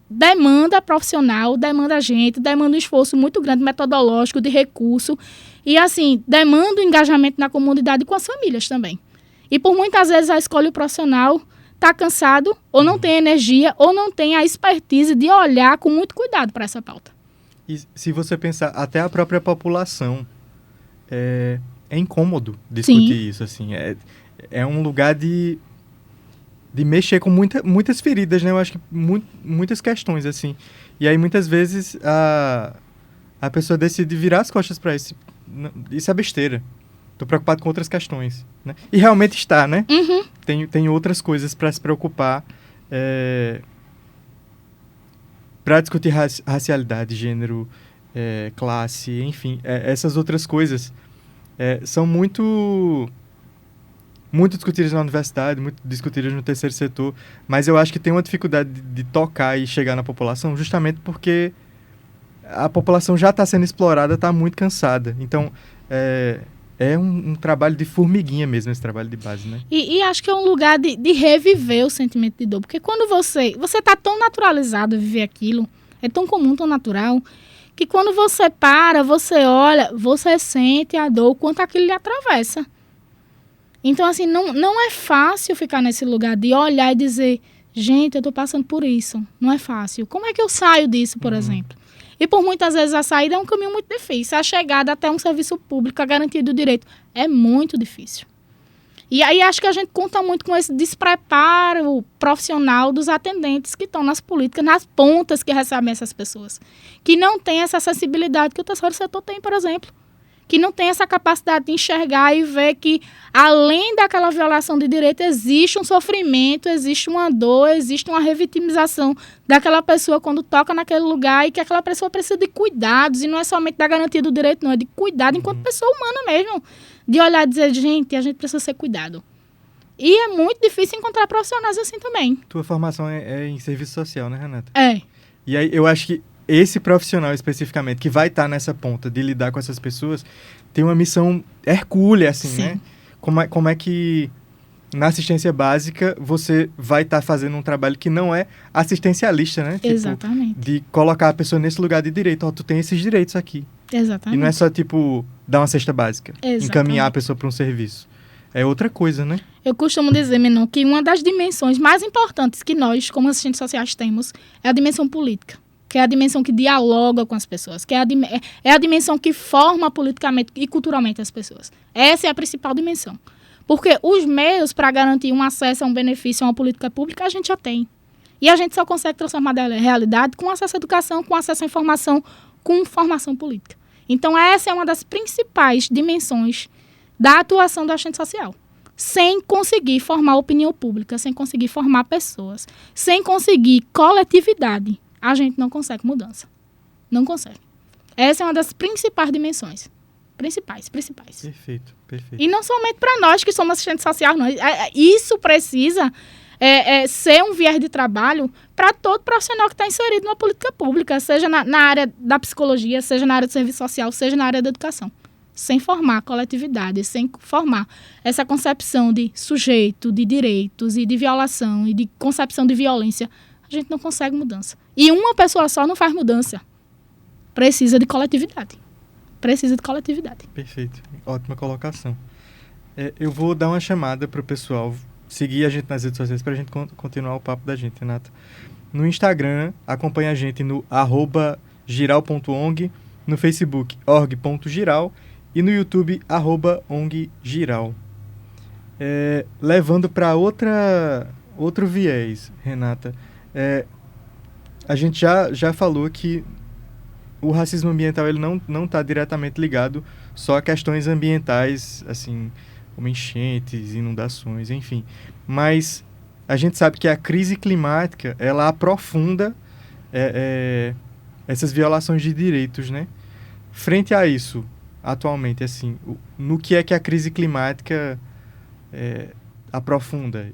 demanda profissional, demanda gente, demanda um esforço muito grande, metodológico, de recurso. E, assim, demanda o engajamento na comunidade com as famílias também. E, por muitas vezes, a escola e o profissional está cansado, ou não tem energia, ou não tem a expertise de olhar com muito cuidado para essa pauta. E se você pensar, até a própria população, é incômodo discutir Sim. isso, assim. É um lugar de mexer com muitas feridas, né? Eu acho que muitas questões, assim. E aí, muitas vezes, a pessoa decide virar as costas para isso. Isso é besteira. Tô preocupado com outras questões, né? E realmente está, né? Uhum. Tem outras coisas para se preocupar. Para discutir racialidade, gênero, classe, enfim. Essas outras coisas são muito discutidas na universidade, muito discutidas no terceiro setor, mas eu acho que tem uma dificuldade de tocar e chegar na população justamente porque a população já está sendo explorada, está muito cansada. Então, é um trabalho de formiguinha mesmo, esse trabalho de base, né? E acho que é um lugar de reviver o sentimento de dor, porque quando você está tão naturalizado a viver aquilo, é tão comum, tão natural, que quando você para, você olha, você sente a dor, o quanto aquilo lhe atravessa. Então, assim, não é fácil ficar nesse lugar de olhar e dizer, gente, eu estou passando por isso. Não é fácil. Como é que eu saio disso, por exemplo? E por muitas vezes a saída é um caminho muito difícil. A chegada até um serviço público, a garantia do direito, é muito difícil. E aí acho que a gente conta muito com esse despreparo profissional dos atendentes que estão nas políticas, nas pontas que recebem essas pessoas. Que não tem essa acessibilidade que o terceiro setor tem, por exemplo. Que não tem essa capacidade de enxergar e ver que, além daquela violação de direito, existe um sofrimento, existe uma dor, existe uma revitimização daquela pessoa quando toca naquele lugar e que aquela pessoa precisa de cuidados, e não é somente da garantia do direito, não, é de cuidado enquanto pessoa humana mesmo. De olhar e dizer, gente, a gente precisa ser cuidado. E é muito difícil encontrar profissionais assim também. Tua formação é em serviço social, né, Renata? É. E aí eu acho que esse profissional especificamente, que vai estar nessa ponta de lidar com essas pessoas, tem uma missão hercúlea, assim, Sim. né? Como é que na assistência básica você vai estar fazendo um trabalho que não é assistencialista, né? Tipo, Exatamente. de colocar a pessoa nesse lugar de direito. Ó, tu tem esses direitos aqui. Exatamente. E não é só, tipo, dar uma cesta básica. Exatamente. Encaminhar a pessoa para um serviço. É outra coisa, né? Eu costumo dizer, Menon, que uma das dimensões mais importantes que nós, como assistentes sociais, temos é a dimensão política, que é a dimensão que dialoga com as pessoas, que é a dimensão que forma politicamente e culturalmente as pessoas. Essa é a principal dimensão. Porque os meios para garantir um acesso a um benefício, a uma política pública, a gente já tem. E a gente só consegue transformar da realidade com acesso à educação, com acesso à informação, com formação política. Então, essa é uma das principais dimensões da atuação do assistente social. Sem conseguir formar opinião pública, sem conseguir formar pessoas, sem conseguir coletividade, a gente não consegue mudança. Não consegue. Essa é uma das principais dimensões. Principais. Perfeito. E não somente para nós que somos assistentes sociais, não. Isso precisa ser um viés de trabalho para todo profissional que está inserido numa política pública, seja na área da psicologia, seja na área do serviço social, seja na área da educação. Sem formar coletividade, sem formar essa concepção de sujeito, de direitos e de violação e de concepção de violência, a gente não consegue mudança. E uma pessoa só não faz mudança. Precisa de coletividade. Perfeito. Ótima colocação. Eu vou dar uma chamada para o pessoal seguir a gente nas redes sociais para a gente continuar o papo da gente, Renata. No Instagram, acompanha a gente no @giral.ong, no Facebook, org.giral e no YouTube, @onggiral. Levando para outro viés, Renata. A gente já falou que o racismo ambiental ele não está diretamente ligado só a questões ambientais, assim, como enchentes, inundações, enfim. Mas a gente sabe que a crise climática, ela aprofunda essas violações de direitos, né? Frente a isso, atualmente, assim, no que é que a crise climática aprofunda?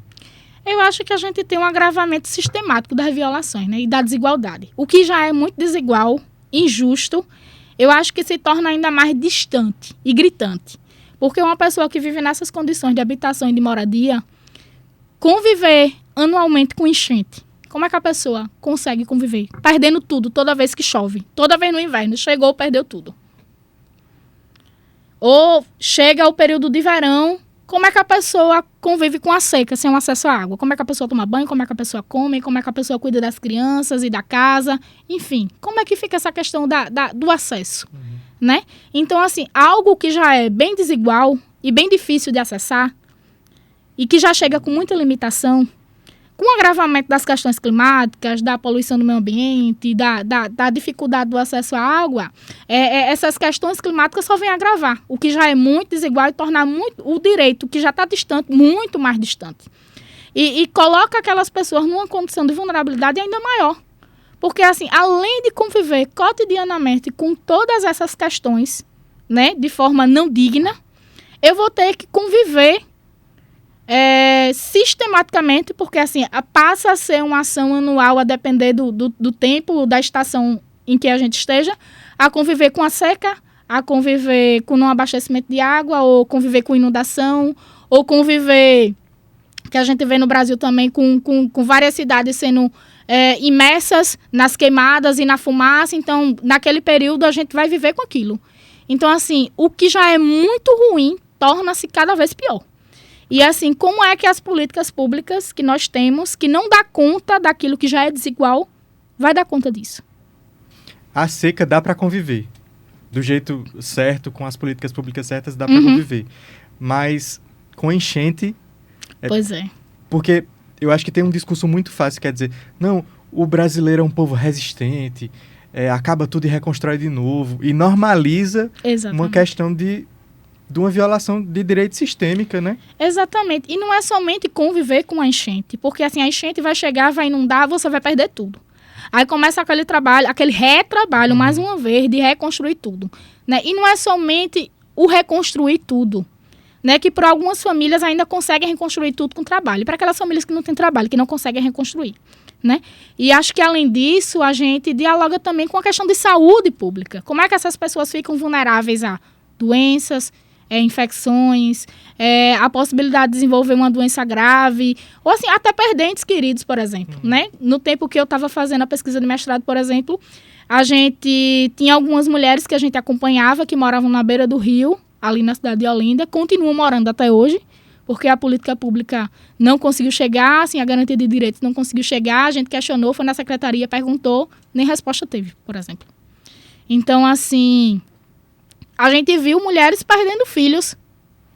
Eu acho que a gente tem um agravamento sistemático das violações, né, e da desigualdade. O que já é muito desigual, injusto, eu acho que se torna ainda mais distante e gritante. Porque uma pessoa que vive nessas condições de habitação e de moradia, conviver anualmente com enchente, como é que a pessoa consegue conviver? Perdendo tudo toda vez que chove, toda vez no inverno, chegou, perdeu tudo. Ou chega o período de verão, como é que a pessoa convive com a seca, sem um acesso à água? Como é que a pessoa toma banho? Como é que a pessoa come? Como é que a pessoa cuida das crianças e da casa? Enfim, como é que fica essa questão do acesso? Né? Então, assim, algo que já é bem desigual e bem difícil de acessar e que já chega com muita limitação, com o agravamento das questões climáticas, da poluição do meio ambiente, da dificuldade do acesso à água, essas questões climáticas só vêm agravar. O que já é muito desigual e tornar o direito que já está distante, muito mais distante. E coloca aquelas pessoas numa condição de vulnerabilidade ainda maior. Porque, assim, além de conviver cotidianamente com todas essas questões, né, de forma não digna, eu vou ter que conviver sistematicamente, porque assim, passa a ser uma ação anual a depender do tempo, da estação em que a gente esteja, a conviver com a seca, a conviver com não abastecimento de água, ou conviver com inundação, ou conviver, que a gente vê no Brasil também, com várias cidades sendo imersas nas queimadas e na fumaça. Então, naquele período, a gente vai viver com aquilo. Então, assim, o que já é muito ruim torna-se cada vez pior. E assim, como é que as políticas públicas que nós temos, que não dá conta daquilo que já é desigual, vai dar conta disso? A seca dá para conviver. Do jeito certo, com as políticas públicas certas, dá para conviver. Mas com enchente... Pois é. Porque eu acho que tem um discurso muito fácil, quer dizer, não, o brasileiro é um povo resistente, acaba tudo e reconstrói de novo, e normaliza uma questão de uma violação de direito sistêmica, né? Exatamente. E não é somente conviver com a enchente, porque assim, a enchente vai chegar, vai inundar, você vai perder tudo. Aí começa aquele trabalho, aquele retrabalho, mais uma vez, de reconstruir tudo, né? E não é somente o reconstruir tudo, né, que para algumas famílias ainda conseguem reconstruir tudo com trabalho. E para aquelas famílias que não têm trabalho, que não conseguem reconstruir. Né? E acho que, além disso, a gente dialoga também com a questão de saúde pública. Como é que essas pessoas ficam vulneráveis a doenças, infecções, a possibilidade de desenvolver uma doença grave, ou assim, até perder entes queridos, por exemplo. Né? No tempo que eu estava fazendo a pesquisa de mestrado, por exemplo, a gente tinha algumas mulheres que a gente acompanhava, que moravam na beira do rio, ali na cidade de Olinda, continuam morando até hoje, porque a política pública não conseguiu chegar, assim, a garantia de direitos não conseguiu chegar, a gente questionou, foi na secretaria, perguntou, nem resposta teve, por exemplo. Então, assim, a gente viu mulheres perdendo filhos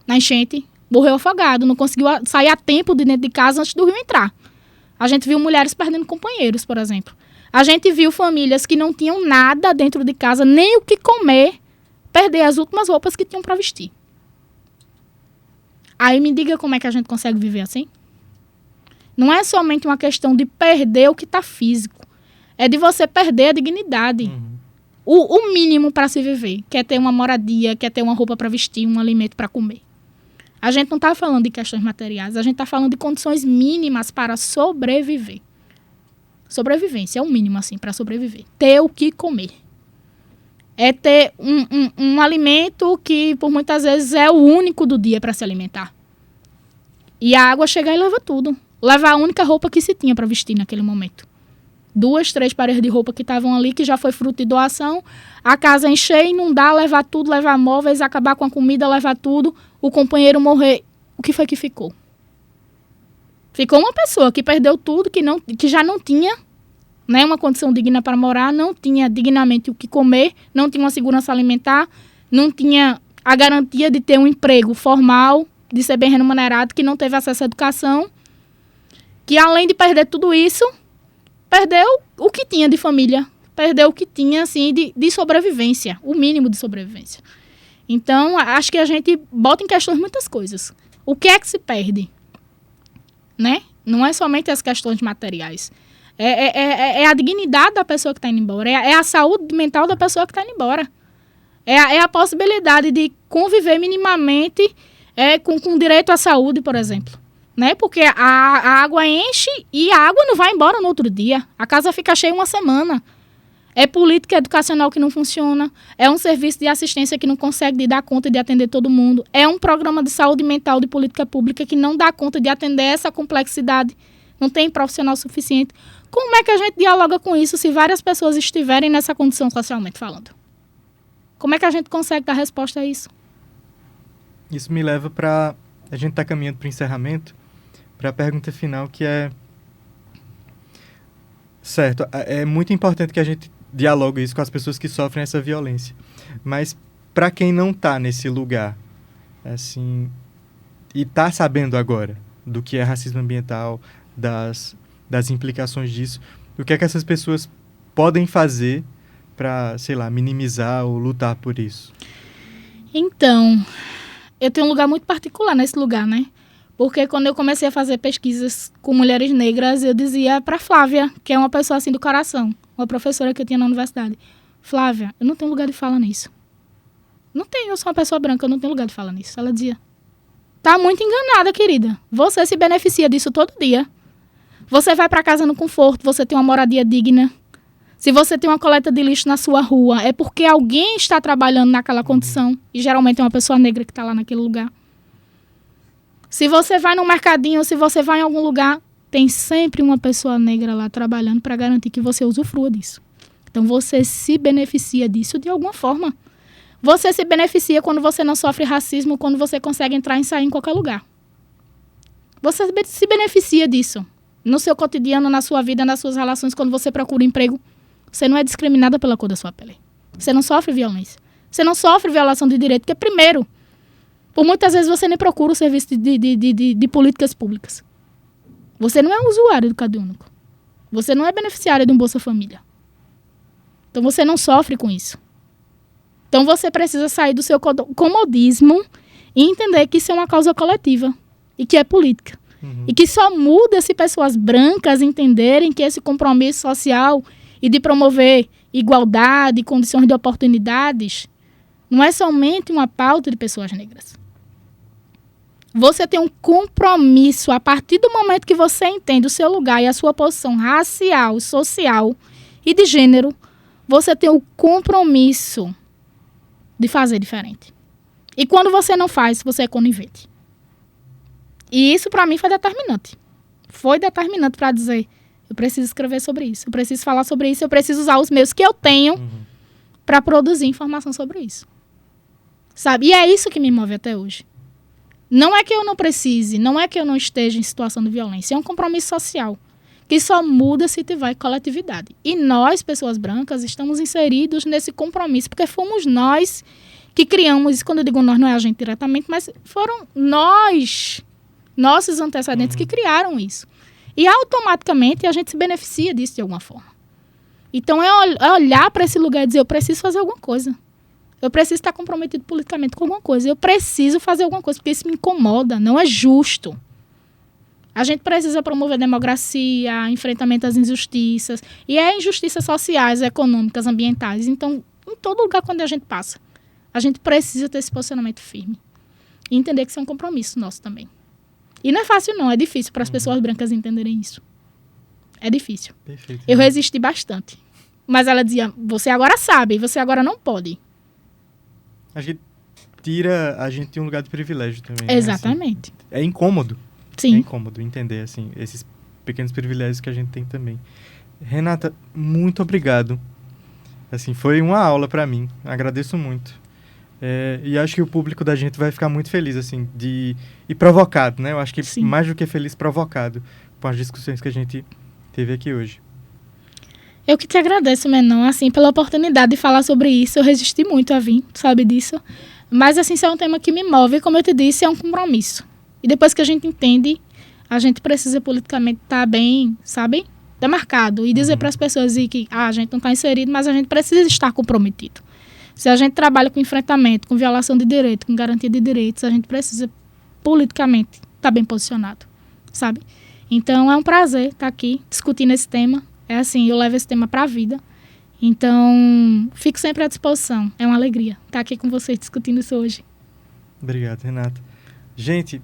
na enchente, morreu afogado, não conseguiu sair a tempo de dentro de casa antes do rio entrar. A gente viu mulheres perdendo companheiros, por exemplo. A gente viu famílias que não tinham nada dentro de casa, nem o que comer, perder as últimas roupas que tinham para vestir. Aí me diga como é que a gente consegue viver assim? Não é somente uma questão de perder o que está físico. É de você perder a dignidade. O mínimo para se viver. Quer ter uma moradia, quer ter uma roupa para vestir, um alimento para comer. A gente não está falando de questões materiais. A gente está falando de condições mínimas para sobreviver. Sobrevivência é o mínimo, assim, para sobreviver. Ter o que comer. É ter um alimento que, por muitas vezes, é o único do dia para se alimentar. E a água chega e leva tudo. Leva a única roupa que se tinha para vestir naquele momento. 2, 3 pares de roupa que estavam ali, que já foi fruto de doação. A casa encher, inundar, levar tudo, levar móveis, acabar com a comida, levar tudo. O companheiro morrer. O que foi que ficou? Ficou uma pessoa que perdeu tudo, que já não tinha, né, uma condição digna para morar, não tinha dignamente o que comer, não tinha uma segurança alimentar, não tinha a garantia de ter um emprego formal, de ser bem remunerado, que não teve acesso à educação, que além de perder tudo isso, perdeu o que tinha de família, perdeu o que tinha assim, de sobrevivência, o mínimo de sobrevivência. Então, acho que a gente bota em questões muitas coisas. O que é que se perde? Né? Não é somente as questões materiais. É a dignidade da pessoa que está indo embora. É a saúde mental da pessoa que está indo embora. É a possibilidade de conviver minimamente com direito à saúde, por exemplo. Né? Porque a água enche e a água não vai embora no outro dia. A casa fica cheia uma semana. É política educacional que não funciona. É um serviço de assistência que não consegue dar conta de atender todo mundo. É um programa de saúde mental de política pública que não dá conta de atender essa complexidade. Não tem profissional suficiente. Como é que a gente dialoga com isso se várias pessoas estiverem nessa condição socialmente falando? Como é que a gente consegue dar resposta a isso? Isso me leva para... A gente está caminhando para o encerramento, para a pergunta final, que é... Certo, é muito importante que a gente dialogue isso com as pessoas que sofrem essa violência. Mas para quem não está nesse lugar, assim, e está sabendo agora do que é racismo ambiental, das implicações disso, o que é que essas pessoas podem fazer para, sei lá, minimizar ou lutar por isso? Então, eu tenho um lugar muito particular nesse lugar, né? Porque quando eu comecei a fazer pesquisas com mulheres negras, eu dizia para Flávia, que é uma pessoa assim do coração, uma professora que eu tinha na universidade: Flávia, eu não tenho lugar de fala nisso. Não tenho, eu sou uma pessoa branca, eu não tenho lugar de fala nisso. Ela dizia: tá muito enganada, querida. Você se beneficia disso todo dia. Você vai para casa no conforto, você tem uma moradia digna. Se você tem uma coleta de lixo na sua rua, é porque alguém está trabalhando naquela condição. E geralmente é uma pessoa negra que está lá naquele lugar. Se você vai no mercadinho, se você vai em algum lugar, tem sempre uma pessoa negra lá trabalhando para garantir que você usufrua disso. Então você se beneficia disso de alguma forma. Você se beneficia quando você não sofre racismo, quando você consegue entrar e sair em qualquer lugar. Você se beneficia disso. No seu cotidiano, na sua vida, nas suas relações, quando você procura emprego, você não é discriminada pela cor da sua pele. Você não sofre violência. Você não sofre violação de direito, porque primeiro, por muitas vezes você nem procura o serviço de políticas públicas. Você não é um usuário do Cade Único. Você não é beneficiário de um Bolsa Família. Então você não sofre com isso. Então você precisa sair do seu comodismo e entender que isso é uma causa coletiva e que é política. E que só muda se pessoas brancas entenderem que esse compromisso social e de promover igualdade e condições de oportunidades não é somente uma pauta de pessoas negras. Você tem um compromisso a partir do momento que você entende o seu lugar e a sua posição racial, social e de gênero, você tem o compromisso de fazer diferente. E quando você não faz, você é conivente. E isso para mim foi determinante. Foi determinante para dizer, eu preciso escrever sobre isso, eu preciso falar sobre isso, eu preciso usar os meios que eu tenho para produzir informação sobre isso. Sabe? E é isso que me move até hoje. Não é que eu não precise, não é que eu não esteja em situação de violência, é um compromisso social que só muda se tiver coletividade. E nós, pessoas brancas, estamos inseridos nesse compromisso, porque fomos nós que criamos, quando eu digo nós, não é a gente diretamente, mas foram nós, nossos antecedentes, que criaram isso. E automaticamente a gente se beneficia disso de alguma forma. Então é olhar para esse lugar e dizer, eu preciso fazer alguma coisa. Eu preciso estar comprometido politicamente com alguma coisa. Eu preciso fazer alguma coisa, porque isso me incomoda, não é justo. A gente precisa promover democracia, enfrentamento às injustiças. E é injustiças sociais, econômicas, ambientais. Então, em todo lugar quando a gente passa, a gente precisa ter esse posicionamento firme. E entender que isso é um compromisso nosso também. E não é fácil, não. É difícil para as pessoas brancas entenderem isso. É difícil. Perfeito. Eu resisti bastante. Mas ela dizia, você agora sabe, você agora não pode. Acho que tira a gente de um lugar de privilégio também. Né? Exatamente. Assim, é incômodo. Sim. É incômodo entender, assim, esses pequenos privilégios que a gente tem também. Renata, muito obrigado. Assim, foi uma aula para mim. Agradeço muito. E acho que o público da gente vai ficar muito feliz, assim, e provocado, né? Eu acho que Sim. mais do que feliz, provocado com as discussões que a gente teve aqui hoje. Eu que te agradeço, Menon, assim, pela oportunidade de falar sobre isso. Eu resisti muito a vir, tu sabe disso. Mas, assim, isso é um tema que me move. Como eu te disse, é um compromisso. E depois que a gente entende, a gente precisa politicamente estar bem, sabe? Demarcado. E dizer para as pessoas que a gente não está inserido, mas a gente precisa estar comprometido. Se a gente trabalha com enfrentamento, com violação de direito, com garantia de direitos, a gente precisa politicamente estar bem posicionado, sabe? Então, é um prazer estar aqui discutindo esse tema. É assim, eu levo esse tema para a vida. Então, fico sempre à disposição. É uma alegria estar aqui com vocês discutindo isso hoje. Obrigado, Renata. Gente,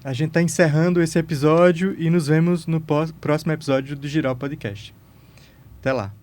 a gente está encerrando esse episódio e nos vemos no próximo episódio do Giral Podcast. Até lá.